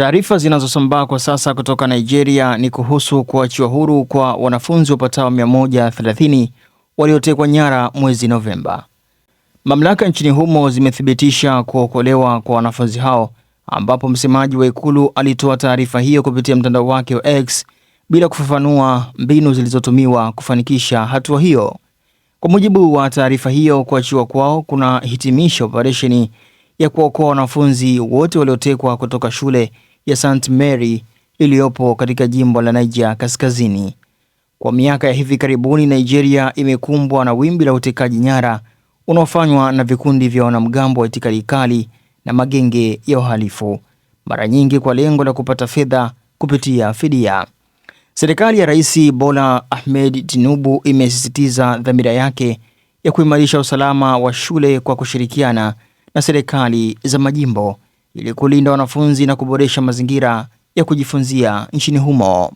Taarifa zinazosambaa kwa sasa kutoka Nigeria ni kuhusu kuachiwa huru kwa wanafunzi wapatao 130 waliotekwa nyara mwezi Novemba. Mamlaka nchini humo zimethibitisha kuokolewa kwa wanafunzi hao, ambapo msemaji wa ikulu alitoa taarifa hiyo kupitia mtandao wake wa X bila kufafanua mbinu zilizotumiwa kufanikisha hatua hiyo. Kwa mujibu wa taarifa hiyo, kuachiwa kwao kuna hitimisha operesheni ya kuokoa wanafunzi wote waliotekwa kutoka shule ya St. Mary iliyopo katika jimbo la Niger Kaskazini. Kwa miaka ya hivi karibuni, Nigeria imekumbwa na wimbi la utekaji nyara unaofanywa na vikundi vya wanamgambo wa itikadi kali na magenge ya uhalifu, mara nyingi kwa lengo la kupata fedha kupitia fidia. Serikali ya Rais Bola Ahmed Tinubu imesisitiza dhamira yake ya kuimarisha usalama wa shule kwa kushirikiana na serikali za majimbo ili kulinda wanafunzi na kuboresha mazingira ya kujifunzia nchini humo.